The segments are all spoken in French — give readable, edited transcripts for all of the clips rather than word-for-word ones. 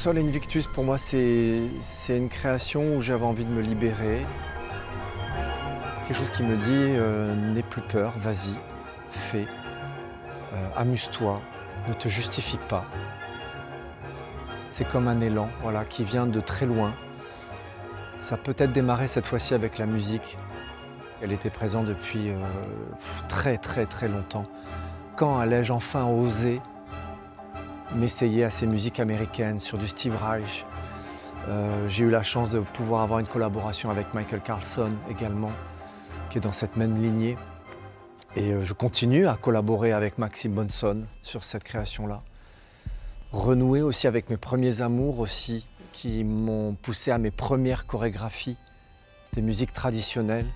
Sol Invictus, pour moi, c'est une création où j'avais envie de me libérer. Quelque chose qui me dit n'aie plus peur, vas-y, fais, amuse-toi, ne te justifie pas. C'est comme un élan, voilà, qui vient de très loin. Ça a peut-être démarré cette fois-ci avec la musique. Elle était présente depuis très longtemps. Quand allais-je enfin oser m'essayer à ces musiques américaines, sur du Steve Reich? J'ai eu la chance de pouvoir avoir une collaboration avec Michael Carlson également, qui est dans cette même lignée. Et je continue à collaborer avec Maxime Bonson sur cette création-là. Renouer aussi avec mes premiers amours aussi, qui m'ont poussé à mes premières chorégraphies, des musiques traditionnelles,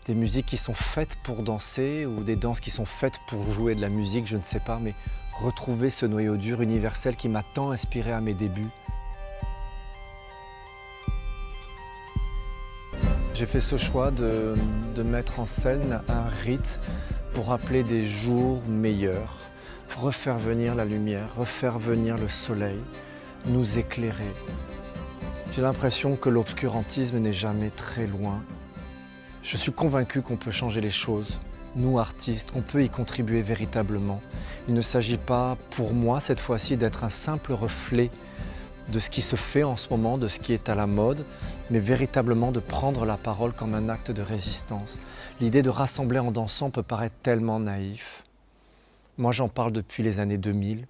des musiques qui sont faites pour danser ou des danses qui sont faites pour jouer de la musique, je ne sais pas, mais retrouver ce noyau dur universel qui m'a tant inspiré à mes débuts. J'ai fait ce choix de mettre en scène un rite pour rappeler des jours meilleurs, refaire venir la lumière, refaire venir le soleil, nous éclairer. J'ai l'impression que l'obscurantisme n'est jamais très loin. Je suis convaincu qu'on peut changer les choses, nous artistes, qu'on peut y contribuer véritablement. Il ne s'agit pas pour moi cette fois-ci d'être un simple reflet de ce qui se fait en ce moment, de ce qui est à la mode, mais véritablement de prendre la parole comme un acte de résistance. L'idée de rassembler en dansant peut paraître tellement naïf. Moi, j'en parle depuis les années 2000.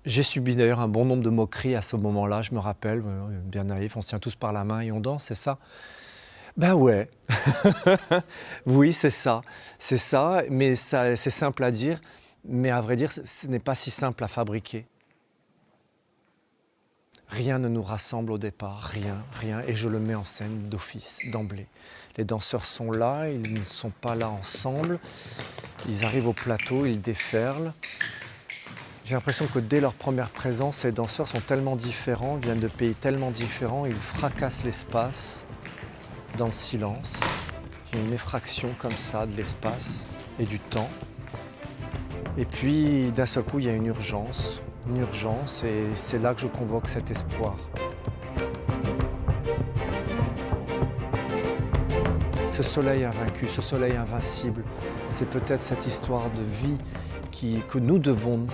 J'ai subi d'ailleurs un bon nombre de moqueries à ce moment-là, je me rappelle, bien naïf, on se tient tous par la main et on danse, c'est ça? Ben ouais, oui, c'est ça, mais c'est simple à dire, mais à vrai dire, ce n'est pas si simple à fabriquer. Rien ne nous rassemble au départ, rien, et je le mets en scène d'office, d'emblée. Les danseurs sont là, ils ne sont pas là ensemble, ils arrivent au plateau, ils déferlent. J'ai l'impression que dès leur première présence, ces danseurs sont tellement différents, viennent de pays tellement différents, ils fracassent l'espace dans le silence. Il y a une effraction comme ça de l'espace et du temps. Et puis d'un seul coup, il y a une urgence, et c'est là que je convoque cet espoir. Ce soleil invaincu, ce soleil invincible, c'est peut-être cette histoire de vie que nous devons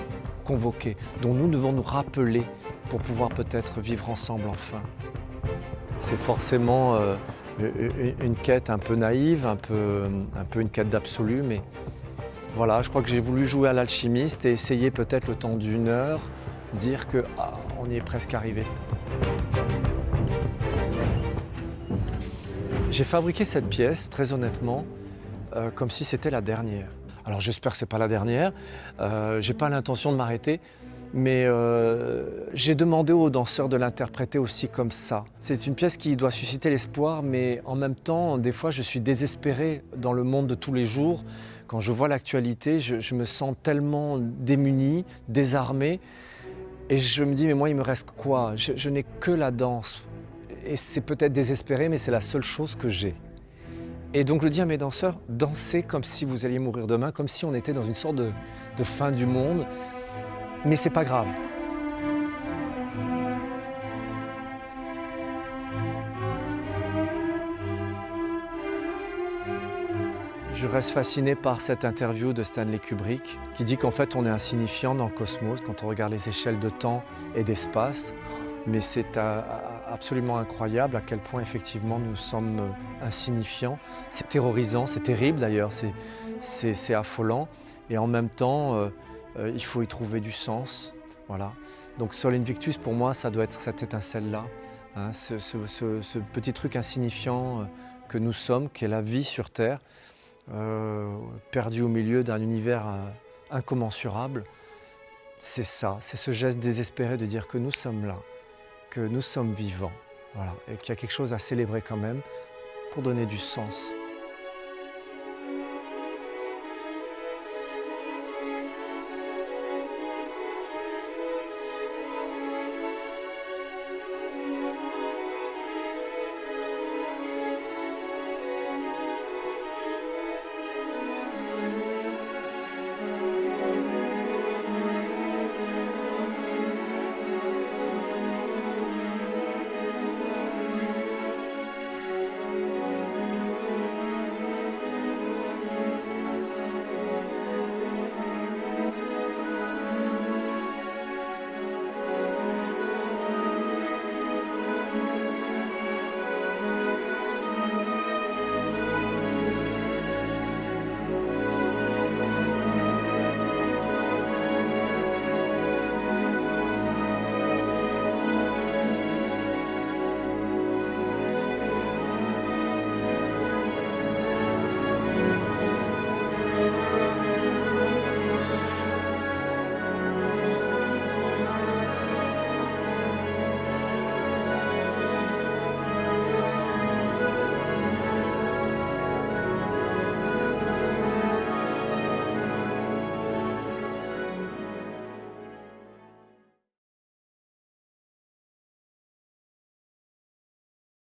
convoquer, dont nous devons nous rappeler pour pouvoir peut-être vivre ensemble enfin. C'est forcément une quête un peu naïve, un peu une quête d'absolu, mais voilà, je crois que j'ai voulu jouer à l'alchimiste et essayer peut-être le temps d'une heure, dire que on y est presque arrivé. J'ai fabriqué cette pièce, très honnêtement, comme si c'était la dernière. Alors j'espère que ce n'est pas la dernière, j'ai pas l'intention de m'arrêter, mais j'ai demandé aux danseurs de l'interpréter aussi comme ça. C'est une pièce qui doit susciter l'espoir, mais en même temps, des fois, je suis désespéré dans le monde de tous les jours. Quand je vois l'actualité, je me sens tellement démuni, désarmé, et je me dis, mais moi, il me reste quoi? Je n'ai que la danse, et c'est peut-être désespéré, mais c'est la seule chose que j'ai. Et donc je dis à mes danseurs, dansez comme si vous alliez mourir demain, comme si on était dans une sorte de fin du monde, mais c'est pas grave. Je reste fasciné par cette interview de Stanley Kubrick qui dit qu'en fait on est insignifiant dans le cosmos quand on regarde les échelles de temps et d'espace. Mais c'est absolument incroyable à quel point effectivement nous sommes insignifiants. C'est terrorisant, c'est terrible d'ailleurs, c'est affolant. Et en même temps, il faut y trouver du sens. Voilà. Donc Sol Invictus, pour moi, ça doit être cette étincelle-là, hein, ce petit truc insignifiant que nous sommes, qui est la vie sur Terre, perdu au milieu d'un univers incommensurable. C'est ça, c'est ce geste désespéré de dire que nous sommes là, que nous sommes vivants, voilà, et qu'il y a quelque chose à célébrer quand même pour donner du sens.